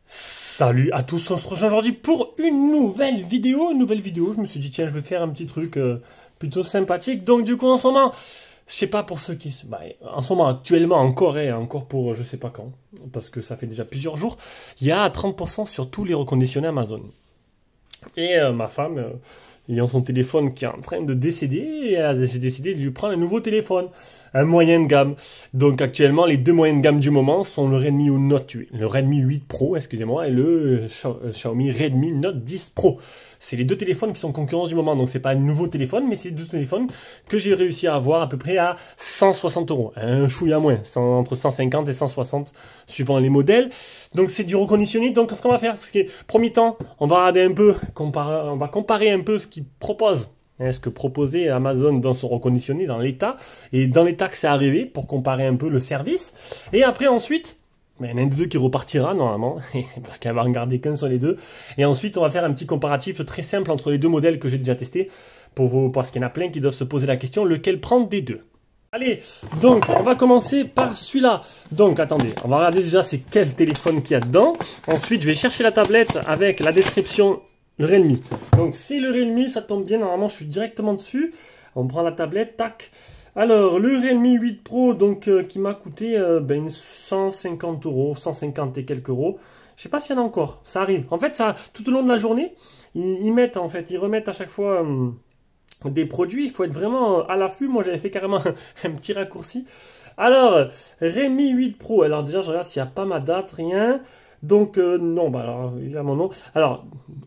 Salut à tous, on se rejoint aujourd'hui pour une nouvelle vidéo. Je me suis dit tiens, je vais faire un petit truc plutôt sympathique. Donc du coup en ce moment, je sais pas pour ceux qui... en ce moment actuellement encore et encore pour je sais pas quand, parce que ça fait déjà plusieurs jours, il y a 30% sur tous les reconditionnés Amazon. Et ma femme, ayant son téléphone qui est en train de décéder, j'ai décidé de lui prendre un nouveau téléphone, un moyen de gamme. Donc actuellement, les deux moyens de gamme du moment sont le Redmi Note 8, le Redmi 8 Pro, excusez-moi, et le Xiaomi Redmi Note 10 Pro. C'est les deux téléphones qui sont concurrents du moment, donc c'est pas un nouveau téléphone, mais c'est deux téléphones que j'ai réussi à avoir à peu près à 160 €. Un chouïa moins, entre 150 et 160 suivant les modèles. Donc c'est du reconditionné. Donc ce qu'on va faire, c'est que premier temps, on va regarder un peu, on va comparer un peu ce qu'ils proposent. Ce que proposait Amazon dans son reconditionné, dans l'état, et dans l'état que c'est arrivé, pour comparer un peu le service. Et après, ensuite, il y en a un des deux qui repartira, normalement, parce qu'elle va en garder qu'un sur les deux. Et ensuite, on va faire un petit comparatif très simple entre les deux modèles que j'ai déjà testés, parce qu'il y en a plein qui doivent se poser la question, lequel prendre des deux. Allez, donc, on va commencer par celui-là. Donc, attendez, on va regarder déjà c'est quel téléphone qu'il y a dedans. Ensuite, je vais chercher la tablette avec la description. Le Realme. Donc c'est le Realme, ça tombe bien, normalement je suis directement dessus. On prend la tablette, tac. Alors le Realme 8 Pro, donc qui m'a coûté 150 €, 150 et quelques euros. Je sais pas s'il y en a encore, ça arrive. En fait, ça, tout au long de la journée, ils remettent à chaque fois des produits. Il faut être vraiment à l'affût. Moi j'avais fait carrément un petit raccourci. Alors, Realme 8 Pro, alors déjà je regarde s'il n'y a pas ma date, rien. Donc non, bah alors évidemment non. Alors,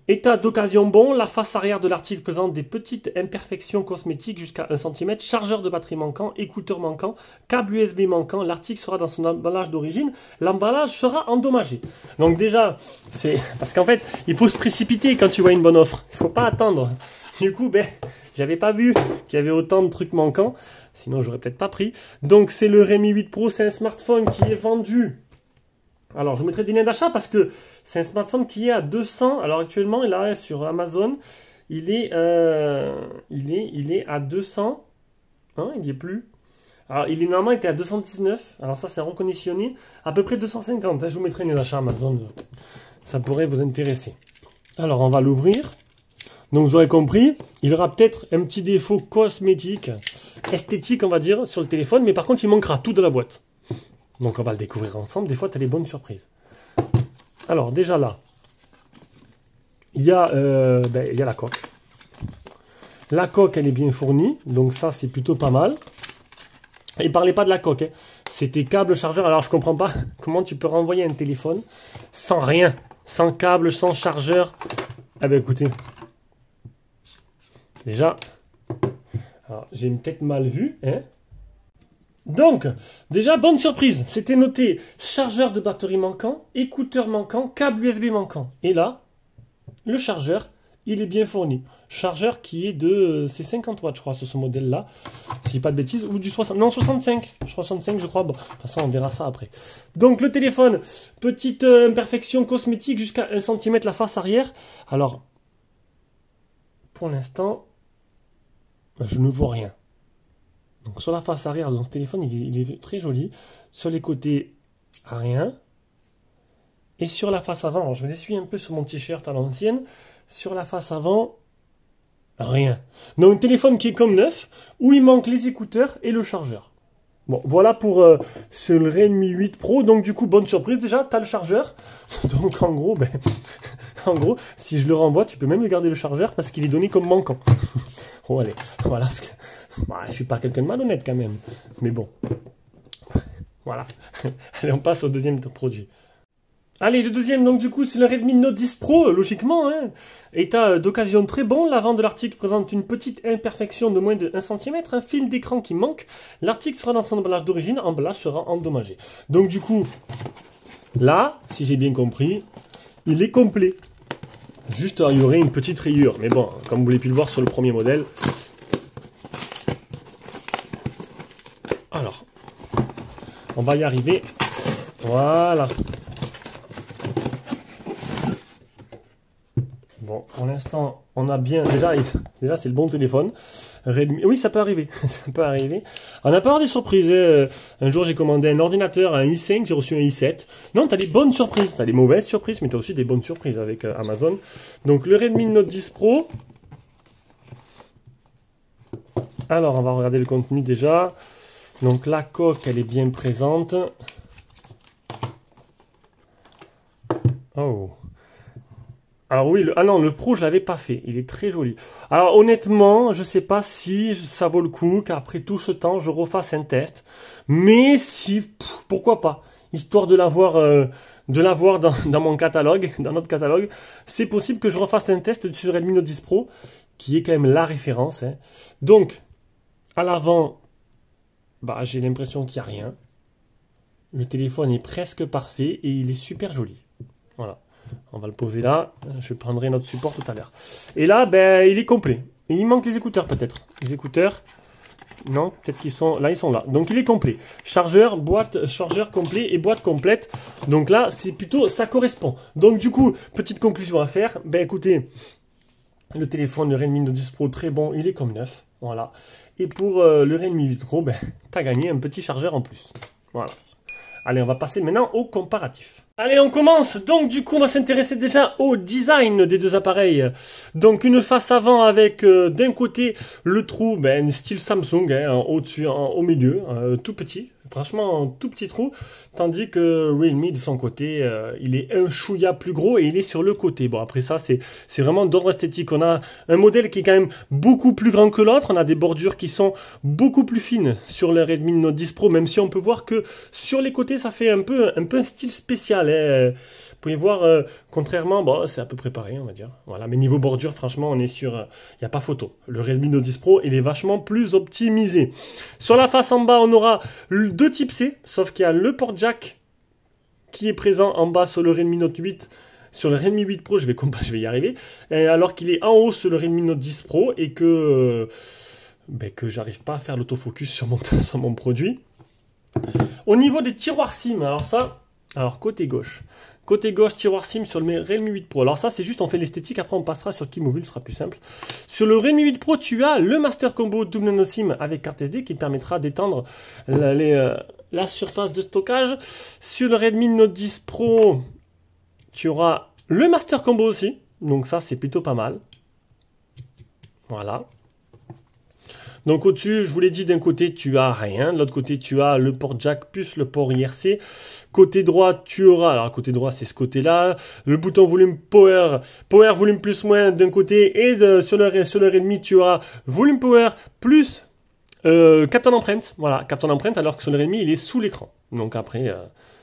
état d'occasion bon, la face arrière de l'article présente des petites imperfections cosmétiques jusqu'à 1 cm, chargeur de batterie manquant, écouteur manquant, câble USB manquant, l'article sera dans son emballage d'origine, l'emballage sera endommagé. Donc déjà, c'est parce qu'en fait, il faut se précipiter quand tu vois une bonne offre. Il faut pas attendre. Du coup, j'avais pas vu qu'il y avait autant de trucs manquants, sinon j'aurais peut-être pas pris. Donc c'est le Realme 8 Pro, c'est un smartphone qui est vendu. Alors, je vous mettrai des liens d'achat parce que c'est un smartphone qui est à 200. Alors, actuellement, là, sur Amazon, il est à 200. Hein, il n'y est plus. Alors, normalement, il était à 219. Alors, ça, c'est un reconditionné. À peu près 250. Hein, je vous mettrai les liens d'achat Amazon. Ça pourrait vous intéresser. Alors, on va l'ouvrir. Donc, vous aurez compris, il y aura peut-être un petit défaut cosmétique, esthétique, on va dire, sur le téléphone. Mais par contre, il manquera tout de la boîte. Donc on va le découvrir ensemble, des fois tu as des bonnes surprises. Alors déjà là, il y a la coque. La coque elle est bien fournie, donc ça c'est plutôt pas mal. Et parlez pas de la coque, hein. C'était câble chargeur, alors je comprends pas comment tu peux renvoyer un téléphone sans rien, sans câble, sans chargeur. Ah ben écoutez, déjà, j'ai une tête mal vue, hein. Donc, déjà, bonne surprise, c'était noté chargeur de batterie manquant, écouteur manquant, câble USB manquant. Et là, le chargeur, il est bien fourni. Chargeur qui est de... c'est 50 watts, je crois, sur ce modèle-là. Si je dis pas de bêtises, ou du 60... non, 65. 65, je crois. Bon, de toute façon, on verra ça après. Donc, le téléphone, petite imperfection cosmétique jusqu'à 1 cm la face arrière. Alors, pour l'instant, je ne vois rien. Donc sur la face arrière de ce téléphone, il est très joli. Sur les côtés, rien. Et sur la face avant, alors je vais l'essuyer un peu sur mon t-shirt à l'ancienne. Sur la face avant, rien. Donc un téléphone qui est comme neuf, où il manque les écouteurs et le chargeur. Bon, voilà pour ce Realme 8 Pro. Donc du coup, bonne surprise déjà, tu as le chargeur. Donc en gros, si je le renvoie, tu peux même le garder le chargeur parce qu'il est donné comme manquant. Bon allez, voilà. Je suis pas quelqu'un de malhonnête quand même. Mais bon. Voilà. Allez, on passe au deuxième produit. Allez, le deuxième, donc du coup, c'est le Redmi Note 10 Pro, logiquement. Hein. État d'occasion très bon. L'avant de l'article présente une petite imperfection de moins de 1 cm. Un film d'écran qui manque. L'article sera dans son emballage d'origine. L'emballage sera endommagé. Donc du coup, là, si j'ai bien compris, il est complet. Juste, il y aurait une petite rayure. Mais bon, comme vous l'avez pu le voir sur le premier modèle. Alors, on va y arriver. Voilà. Bon, pour l'instant, on a bien... Déjà c'est le bon téléphone. Redmi... Oui, ça peut arriver. Ça peut arriver. On n'a pas avoir des surprises. Un jour, j'ai commandé un ordinateur, un i5, j'ai reçu un i7. Non, tu as des bonnes surprises. Tu as des mauvaises surprises, mais tu as aussi des bonnes surprises avec Amazon. Donc, le Redmi Note 10 Pro. Alors, on va regarder le contenu déjà. Donc, la coque, elle est bien présente. Oh. Alors oui, ah non, le Pro, je l'avais pas fait. Il est très joli. Alors honnêtement, je sais pas si ça vaut le coup qu'après tout ce temps, je refasse un test. Mais si, pourquoi pas. Histoire de l'avoir dans mon catalogue, dans notre catalogue. C'est possible que je refasse un test sur Redmi Note 10 Pro, qui est quand même la référence. Hein. Donc, à l'avant, bah, j'ai l'impression qu'il n'y a rien. Le téléphone est presque parfait et il est super joli. Voilà. On va le poser là. Je prendrai notre support tout à l'heure. Et là, ben, il est complet. Et il manque les écouteurs peut-être. Les écouteurs, non, peut-être qu'ils sont là. Ils sont là. Donc il est complet. Chargeur, boîte, chargeur complet et boîte complète. Donc là, c'est plutôt, ça correspond. Donc du coup, petite conclusion à faire. Ben écoutez, le téléphone, le Redmi Note 10 Pro, très bon. Il est comme neuf. Voilà. Et pour le Redmi 8 Pro, ben, tu as gagné un petit chargeur en plus. Voilà. Allez, on va passer maintenant au comparatif. Allez, on commence. Donc, du coup, on va s'intéresser déjà au design des deux appareils. Donc, une face avant avec, d'un côté, le trou, ben, style Samsung, hein, au-dessus, au milieu, tout petit. Franchement, tout petit trou. Tandis que Realme, de son côté, il est un chouïa plus gros et il est sur le côté. Bon, après ça, c'est vraiment d'ordre esthétique. On a un modèle qui est quand même beaucoup plus grand que l'autre. On a des bordures qui sont beaucoup plus fines sur le Redmi Note 10 Pro, même si on peut voir que sur les côtés, ça fait un peu un style spécial. Hein. Vous pouvez voir, contrairement, bon, c'est à peu près pareil, on va dire. Voilà, mais niveau bordure, franchement, on est sur... Il n'y a pas photo. Le Redmi Note 10 Pro, il est vachement plus optimisé. Sur la face en bas, on aura deux types C, sauf qu'il y a le port jack qui est présent en bas sur le Redmi Note 8. Sur le Redmi 8 Pro, je vais y arriver. Alors qu'il est en haut sur le Redmi Note 10 Pro et que j'arrive pas à faire l'autofocus sur mon produit. Au niveau des tiroirs SIM, alors côté gauche, tiroir SIM sur le Redmi 8 Pro. Alors ça, c'est juste, on fait l'esthétique, après on passera sur Kimobile, ce sera plus simple. Sur le Redmi 8 Pro, tu as le Master Combo double nano SIM avec carte SD qui permettra d'étendre la surface de stockage. Sur le Redmi Note 10 Pro, tu auras le Master Combo aussi. Donc ça, c'est plutôt pas mal. Voilà. Donc au-dessus, je vous l'ai dit, d'un côté, tu as rien. De l'autre côté, tu as le port jack plus le port IRC. Côté droit, tu auras, alors côté droit, c'est ce côté-là, le bouton volume power volume plus moins d'un côté. Et sur le Redmi, tu auras volume power plus capteur d'empreinte. Voilà, capteur d'empreinte, alors que sur le Redmi, il est sous l'écran. Donc après,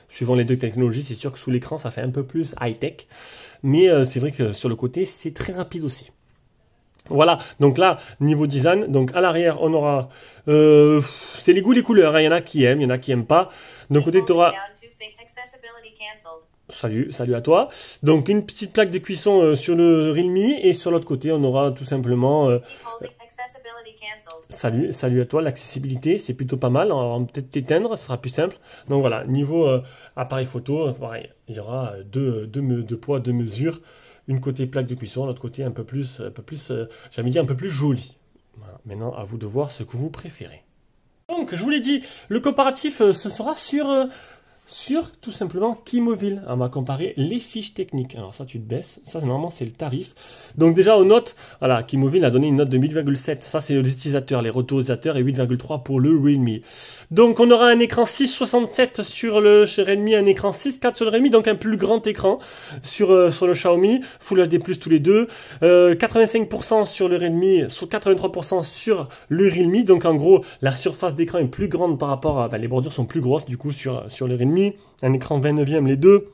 suivant les deux technologies, c'est sûr que sous l'écran, ça fait un peu plus high-tech. Mais c'est vrai que sur le côté, c'est très rapide aussi. Voilà, donc là, niveau design, donc à l'arrière, on aura, c'est les goûts, les couleurs, hein. Il y en a qui aiment, il y en a qui aiment pas. D'un côté, tu auras, salut à toi. Donc une petite plaque de cuisson sur le Realme et sur l'autre côté, on aura tout simplement, salut à toi, l'accessibilité, c'est plutôt mal. On va peut-être t'éteindre, ce sera plus simple. Donc voilà, niveau appareil photo, pareil, il y aura deux poids, deux mesures. Une côté plaque de cuisson, l'autre côté un peu plus j'allais dire un peu plus joli. Voilà. Maintenant, à vous de voir ce que vous préférez. Donc, je vous l'ai dit, le comparatif, ce sera sur tout simplement Kimobile. On va comparer les fiches techniques. Alors ça, tu te baisses. Ça, normalement, c'est le tarif. Donc déjà, aux notes, voilà, Kimobile a donné une note de 8,7. Ça, c'est les utilisateurs, les retours utilisateurs, et 8,3 pour le Realme. Donc, on aura un écran 6,67 sur le Redmi, un écran 6,4 sur le Realme, donc un plus grand écran sur le Xiaomi, Full HD+, tous les deux. 85% sur le Redmi, sur 83% sur le Realme. Donc, en gros, la surface d'écran est plus grande par rapport à... les bordures sont plus grosses, du coup, sur le Realme. Un écran 29e les deux.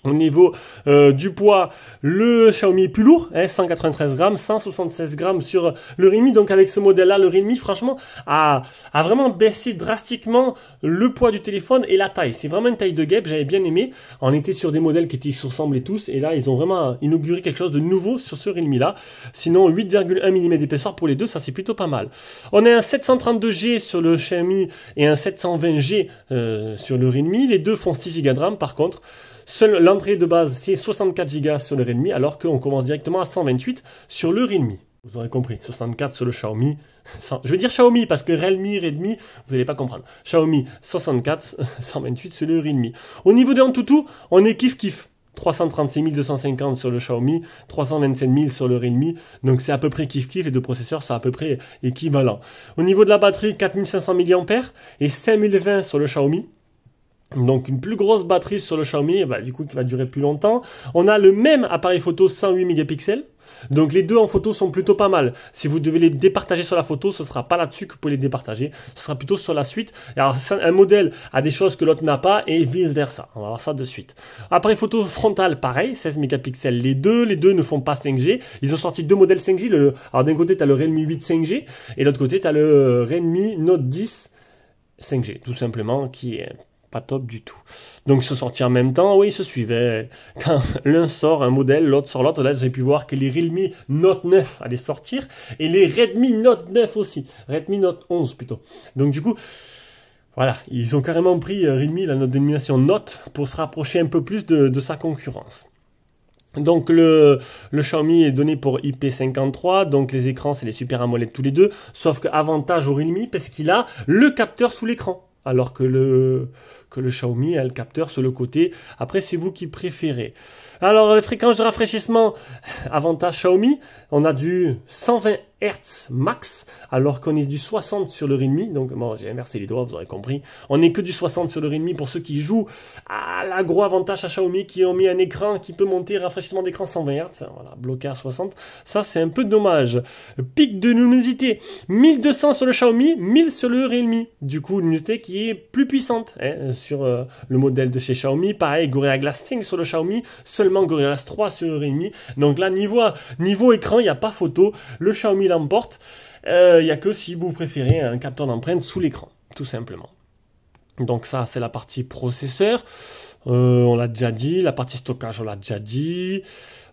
Au niveau du poids, le Xiaomi est plus lourd, 193 grammes, 176 grammes sur le Realme. Donc avec ce modèle-là, le Realme, franchement, a vraiment baissé drastiquement le poids du téléphone et la taille. C'est vraiment une taille de guêpe, j'avais bien aimé. On était sur des modèles qui se ressemblaient tous, et là, ils ont vraiment inauguré quelque chose de nouveau sur ce Realme-là. Sinon, 8,1 mm d'épaisseur pour les deux, ça c'est plutôt pas mal. On a un 732G sur le Xiaomi et un 720G sur le Realme. Les deux font 6 Go de RAM, par contre. Seule l'entrée de base, c'est 64 Go sur le Realme, alors qu'on commence directement à 128 sur le Realme. Vous aurez compris, 64 sur le Xiaomi. Je vais dire Xiaomi parce que Realme, Redmi, vous n'allez pas comprendre. Xiaomi 64, 128 sur le Realme. Au niveau de Antutu, on est kiff-kiff. 336 250 sur le Xiaomi, 327 000 sur le Realme, donc c'est à peu près kiff-kiff, les deux processeurs sont à peu près équivalents. Au niveau de la batterie, 4500 mAh et 5020 sur le Xiaomi. Donc une plus grosse batterie sur le Xiaomi, du coup qui va durer plus longtemps. On a le même appareil photo 108 mégapixels. Donc les deux en photo sont plutôt pas mal. Si vous devez les départager sur la photo, ce sera pas là-dessus que vous pouvez les départager. Ce sera plutôt sur la suite. Alors un modèle a des choses que l'autre n'a pas et vice versa. On va voir ça de suite. Appareil photo frontal, pareil, 16 mégapixels les deux. Les deux ne font pas 5G. Ils ont sorti deux modèles 5G. Alors d'un côté, tu as le Realme 8 5G et de l'autre côté, tu as le Redmi Note 10 5G, tout simplement, qui est pas top du tout. Donc ils se sortis en même temps, oui, ils se suivaient. Quand l'un sort un modèle, l'autre sort l'autre. Là, j'ai pu voir que les Realme Note 9 allaient sortir et les Redmi Note 9 aussi. Redmi Note 11 plutôt. Donc du coup, voilà, ils ont carrément pris Realme, la dénomination Note, pour se rapprocher un peu plus de sa concurrence. Donc le Xiaomi est donné pour IP53, donc les écrans c'est les Super AMOLED tous les deux, sauf que avantage au Realme parce qu'il a le capteur sous l'écran. Alors que le Xiaomi a le capteur sur le côté. Après, c'est vous qui préférez. Alors, les fréquences de rafraîchissement, avantage Xiaomi, on a du 120 Hz max, alors qu'on est du 60 sur le Realme. Donc, bon, j'ai inversé les doigts, vous aurez compris. On n'est que du 60 sur le Realme pour ceux qui jouent à la gros avantage à Xiaomi, qui ont mis un écran qui peut monter rafraîchissement d'écran 120 Hz. Voilà, bloqué à 60. Ça, c'est un peu dommage. Pic de luminosité, 1200 sur le Xiaomi, 1000 sur le Realme. Du coup, une luminosité qui est plus puissante sur le modèle de chez Xiaomi. Pareil, Gorilla Glass 5 sur le Xiaomi, seulement Gorilla Glass 3 sur le Realme. Donc là, niveau écran, il n'y a pas photo. Le Xiaomi l'emporte. Il n'y a que si vous préférez un capteur d'empreinte sous l'écran, tout simplement. Donc ça, c'est la partie processeur. On l'a déjà dit. La partie stockage, on l'a déjà dit.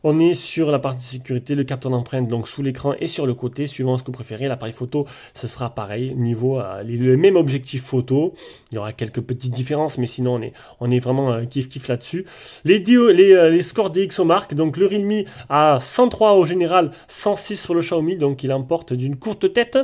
On est sur la partie sécurité, le capteur d'empreinte donc sous l'écran et sur le côté, suivant ce que vous préférez. L'appareil photo, ce sera pareil, niveau le même objectif photo. Il y aura quelques petites différences, mais sinon on est vraiment kiff là-dessus. Les scores DxOMark, donc le Realme a 103 au général, 106 sur le Xiaomi, donc il emporte d'une courte tête.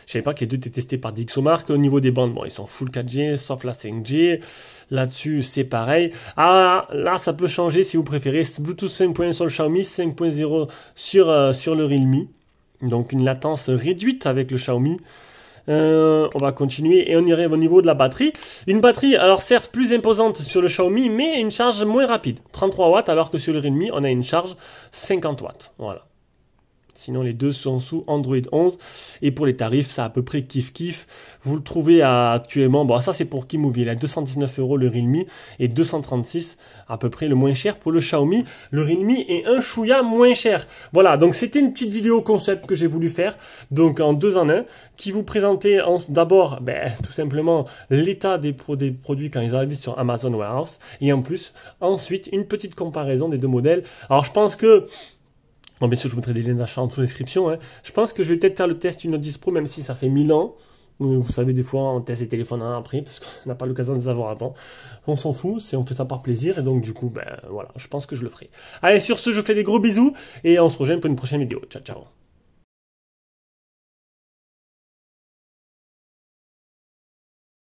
Je savais pas que les deux étaient testés par DxOMark. Au niveau des bandes, bon, ils sont full 4G, sauf la 5G. Là-dessus, c'est pareil. Ah, là, ça peut changer si vous préférez. Bluetooth 5.1 sur le Xiaomi, 5.0 sur le Realme. Donc, une latence réduite avec le Xiaomi. On va continuer et on irait au niveau de la batterie. Une batterie, alors certes, plus imposante sur le Xiaomi, mais une charge moins rapide. 33 watts, alors que sur le Realme, on a une charge 50 watts. Voilà. Sinon, les deux sont sous Android 11. Et pour les tarifs, c'est à peu près kiff-kiff. Vous le trouvez actuellement... Bon, ça, c'est pour Kimouvi. Il a 219 € le Realme et 236 à peu près le moins cher pour le Xiaomi. Le Realme est un chouïa moins cher. Voilà, donc c'était une petite vidéo concept que j'ai voulu faire. Donc, en 2 en 1, qui vous présentait d'abord, tout simplement, l'état des produits quand ils arrivent sur Amazon Warehouse. Et en plus, ensuite, une petite comparaison des deux modèles. Alors, je pense que... Bon, bien sûr, je vous mettrai des liens d'achat en dessous de la description. Je pense que je vais peut-être faire le test une Note 10 Pro, même si ça fait 1000 ans. Vous savez, des fois, on teste les téléphones après, parce qu'on n'a pas l'occasion de les avoir avant. On s'en fout, on fait ça par plaisir, et donc, du coup, voilà, je pense que je le ferai. Allez, sur ce, je vous fais des gros bisous, et on se rejoint pour une prochaine vidéo. Ciao, ciao.